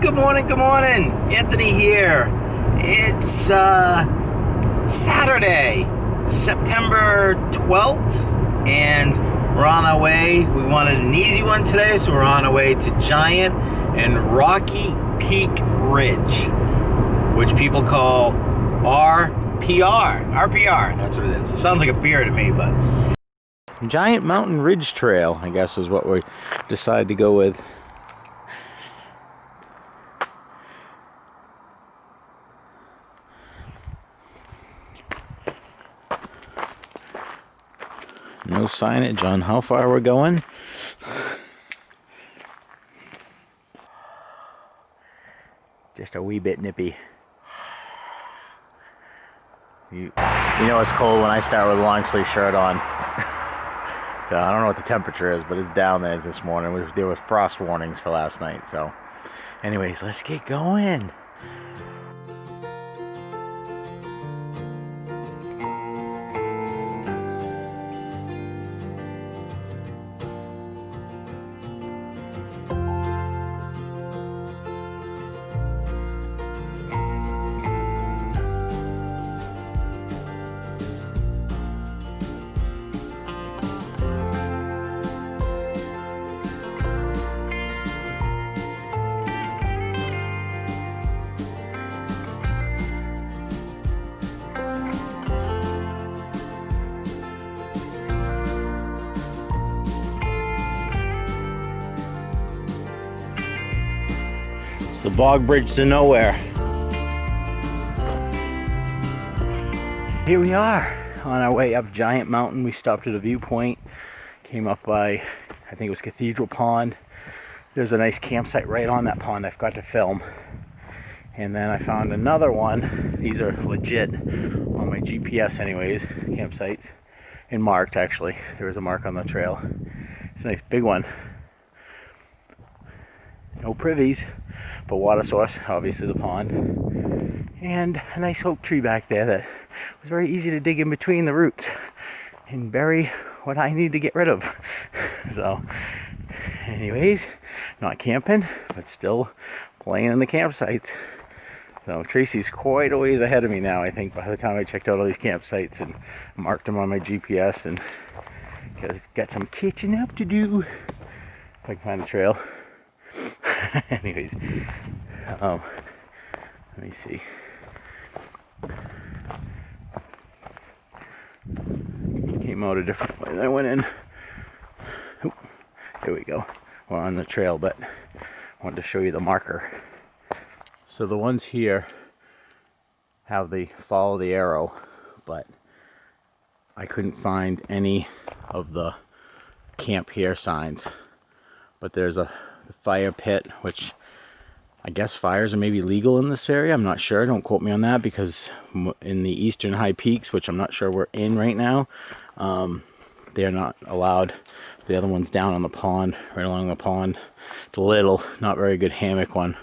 Good morning, Anthony here. It's Saturday, September 12th, and we're on our way. We wanted an easy one today, so we're on our way to Giant and Rocky Peak Ridge, which people call RPR, that's what it is. It sounds like a beer to me, but Giant Mountain Ridge Trail, I guess, is what we decided to go with. No signage on how far we're going. Just a wee bit nippy. You know it's cold when I start with a long sleeve shirt on. So I don't know what the temperature is, but it's down there this morning. There were frost warnings for last night. So anyways, let's get going. It's the bog bridge to nowhere. Here we are on our way up Giant Mountain. We stopped at a viewpoint, came up by, I think it was Cathedral Pond. There's a nice campsite right on that pond I forgot to film. And then I found another one. These are legit on my GPS anyways, campsites. And marked actually. There was a mark on the trail. It's a nice big one. No privies, but water source, obviously the pond, and a nice oak tree back there that was very easy to dig in between the roots and bury what I need to get rid of. So anyways, not camping, but still playing in the campsites. So Tracy's quite a ways ahead of me now, I think, by the time I checked out all these campsites and marked them on my GPS, and got some catching up to do if I can find a trail. Anyways, let me see. Came out a different way than I went in. Oop, there we go. We're on the trail, but I wanted to show you the marker. So the ones here have the follow the arrow, but I couldn't find any of the camp here signs. But there's a fire pit, which I guess fires are maybe legal in this area. I'm not sure. Don't quote me on that, because in the eastern high peaks, which I'm not sure we're in right now, they're not allowed. The other one's down on the pond, right along the pond. It's a little, not very good hammock one,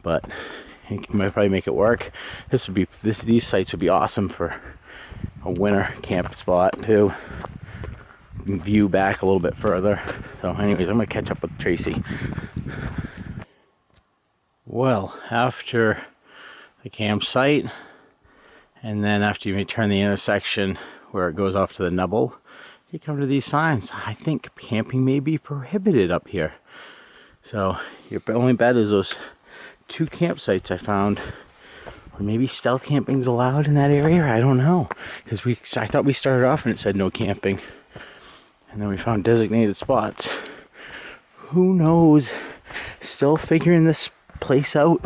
but you might probably make it work. These sites would be awesome for a winter camp spot too. View back a little bit further. So anyways, I'm gonna catch up with Tracy. Well, after the campsite, and then after you turn the intersection where it goes off to the Nubble, you come to these signs. I think camping may be prohibited up here. So your only bet is those two campsites I found. Or maybe stealth camping's allowed in that area. I don't know, because I thought we started off and it said no camping. And then we found designated spots. Who knows? Still figuring this place out.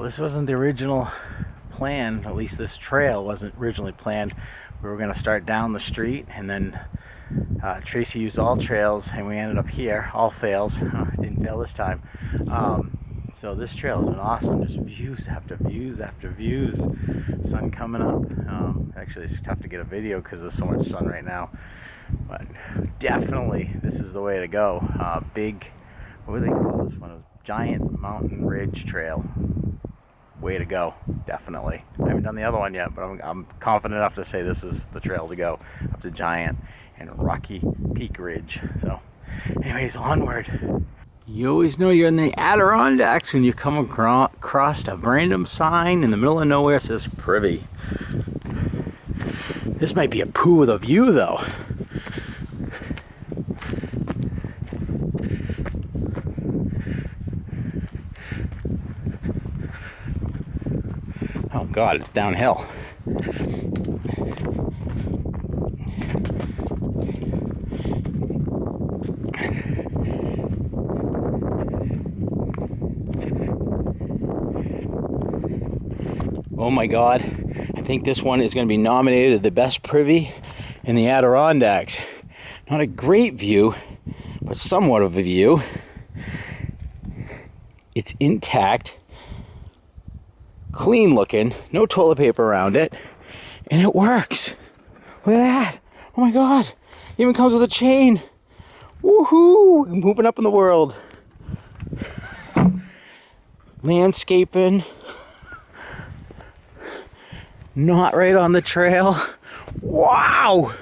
this wasn't the original plan, at least this trail wasn't originally planned. We were going to start down the street, and then Tracy used all trails, and we ended up here. All fails. Didn't fail this time. So this trail has been awesome. Just views after views after views. Sun coming up. Actually, it's tough to get a video because there's so much sun right now. But definitely, this is the way to go. Big, what do they call this one? A giant mountain ridge trail. Way to go, definitely. I haven't done the other one yet, but I'm confident enough to say this is the trail to go up to Giant and Rocky Peak Ridge. So, anyways, onward. You always know you're in the Adirondacks when you come across a random sign in the middle of nowhere that says Privy. This might be a poo with a view, though. Oh God, it's downhill. Oh my God, I think this one is going to be nominated the best privy in the Adirondacks. Not a great view, but somewhat of a view. It's intact, clean looking, no toilet paper around it, and it works. Look at that. Oh my God, it even comes with a chain. Woohoo, moving up in the world. Landscaping. Not right on the trail. Wow!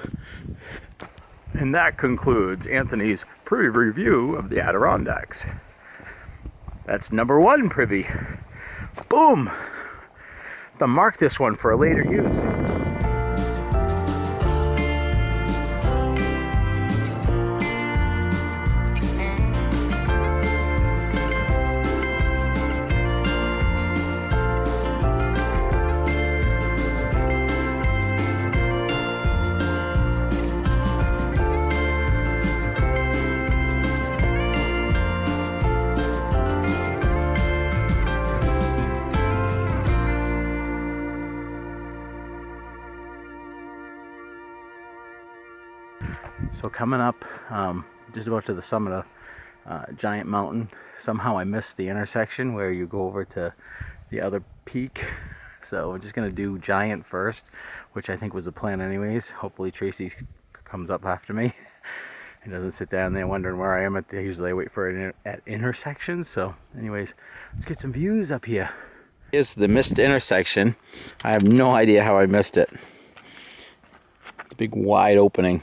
And that concludes Anthony's privy review of the Adirondacks. That's number 1 privy. Boom! To mark this one for a later use. So coming up, just about to the summit of Giant Mountain. Somehow I missed the intersection where you go over to the other peak. So I'm just going to do Giant first, which I think was the plan anyways. Hopefully Tracy comes up after me and doesn't sit down there wondering where I am at. Usually I wait for it at intersections. So anyways, let's get some views up here. Here's the missed intersection. I have no idea how I missed it. It's a big wide opening.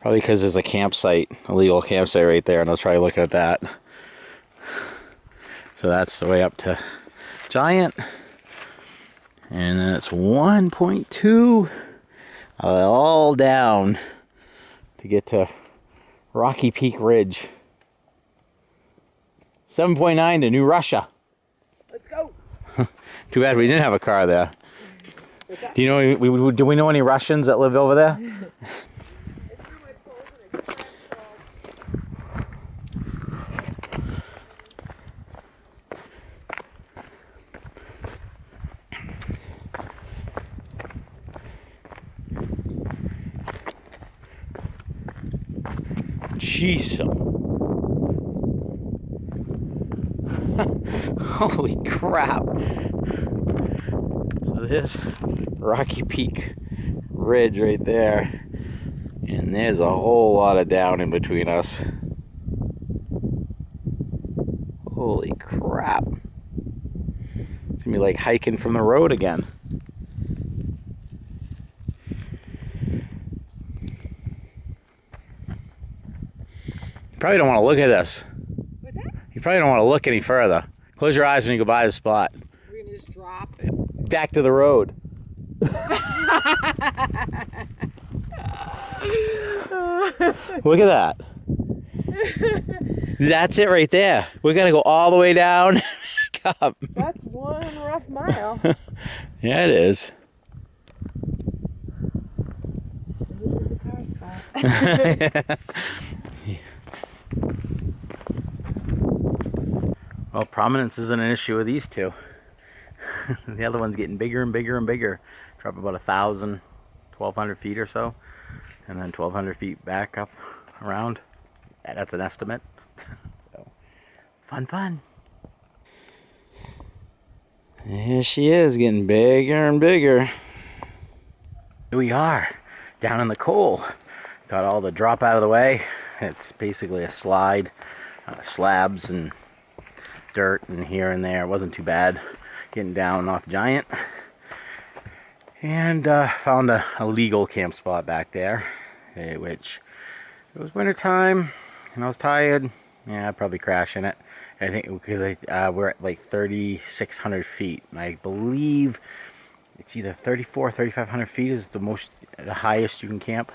Probably because there's a campsite, a legal campsite right there, and I was probably looking at that. So that's the way up to Giant. And then it's 1.2 all down to get to Rocky Peak Ridge. 7.9 to New Russia. Let's go. Too bad we didn't have a car there. Do you know? Do we know any Russians that live over there? Jeez. Holy crap. So there's Rocky Peak Ridge right there. And there's a whole lot of down in between us. Holy crap. It's gonna be like hiking from the road again. You probably don't want to look at this. What's that? You probably don't want to look any further. Close your eyes when you go by the spot. We're gonna just drop it. Back to the road. Look at that. That's it right there. We're gonna go all the way down. Up. That's one rough mile. Yeah, it is. The car spot. Well, prominence isn't an issue with these two. The other one's getting bigger and bigger and bigger. Drop about 1,000, 1,200 feet or so, and then 1,200 feet back up around. That's an estimate. So, fun. Here she is, getting bigger and bigger. Here we are, down in the coal. Got all the drop out of the way. It's basically a slide, slabs and dirt and here and there. It wasn't too bad getting down off Giant. And found a legal camp spot back there, which it was winter time and I was tired. Yeah, I'd probably crash in it. I think because we're at like 3,600 feet. I believe it's either 3,500 feet is the highest you can camp.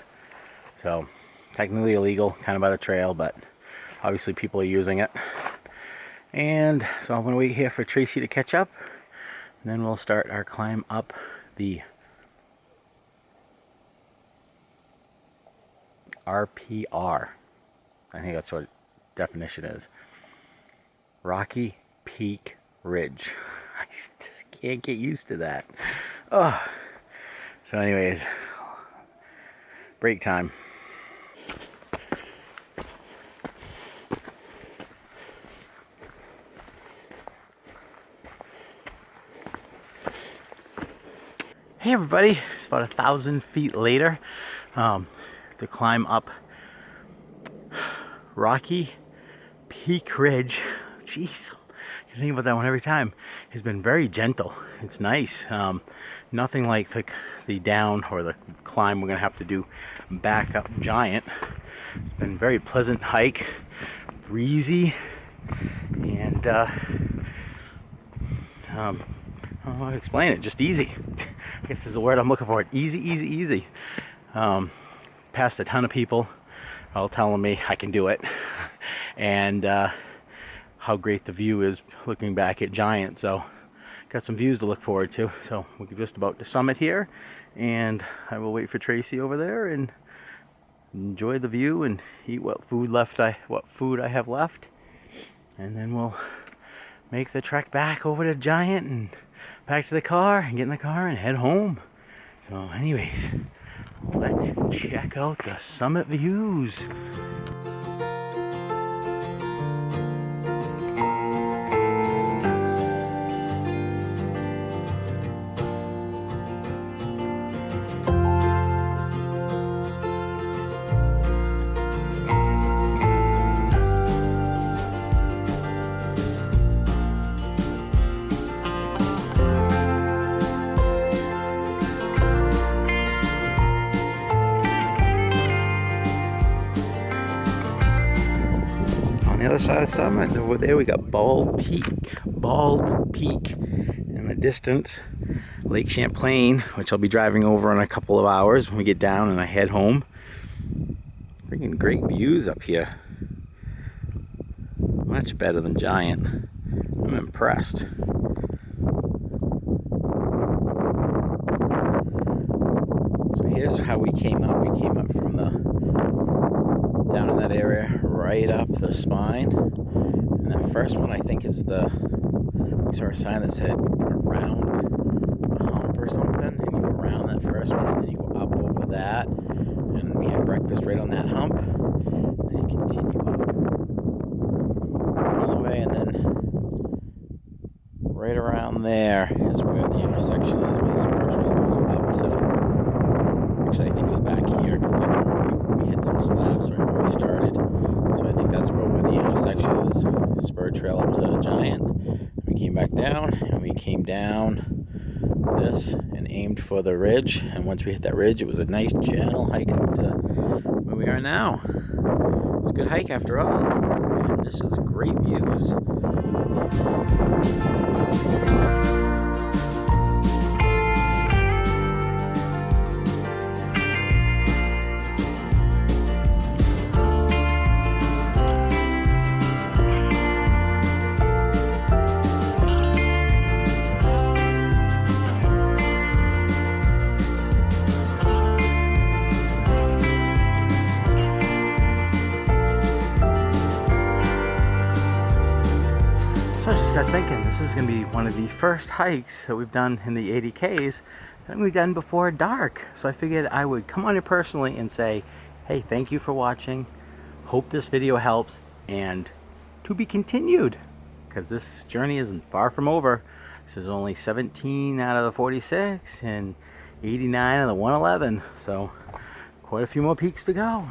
So technically illegal, kind of by the trail, but obviously people are using it. And so I'm gonna wait here for Tracy to catch up, and then we'll start our climb up the RPR. I think that's what definition is. Rocky Peak Ridge. I just can't get used to that. Oh. So anyways, break time. Hey everybody, it's about 1,000 feet later to climb up Rocky Peak Ridge. Jeez, I think about that one every time. It's been very gentle. It's nice. Nothing like the down or the climb we're gonna have to do back up Giant. It's been a very pleasant hike, breezy, and I don't know how to explain it. Just easy. I guess is the word I'm looking for. Easy. Passed a ton of people all telling me I can do it, and how great the view is looking back at Giant. So got some views to look forward to. So we're just about to summit here, and I will wait for Tracy over there and enjoy the view and eat what food I have left, and then we'll make the trek back over to Giant and back to the car and get in the car and head home. So anyways, let's check out the summit views. On the other side of the summit, over there we got Bald Peak in the distance. Lake Champlain, which I'll be driving over in a couple of hours when we get down and I head home. Freaking great views up here. Much better than Giant. I'm impressed. So here's how we came up. We came up from down in that area, right up the spine. And that first one I think is we saw a sign that said around the hump or something. And you go around that first one, and then you go up over that. And we had breakfast right on that hump. And then you continue up all the way, and then right around there is where the intersection is, where the spur trail goes up to. Actually, I think it was back here because we hit some slabs right when we started. So I think that's where the intersection of this spur trail up to Giant. We came back down, and we came down this and aimed for the ridge. And once we hit that ridge, it was a nice gentle hike up to where we are now. It's a good hike after all, and this is great views. So So I just got thinking, this is going to be one of the first hikes that we've done in the ADKs that we've done before dark. So I figured I would come on here personally and say, hey, thank you for watching. Hope this video helps, and to be continued, because this journey isn't far from over. This is only 17 out of the 46 and 89 of the 111. So quite a few more peaks to go.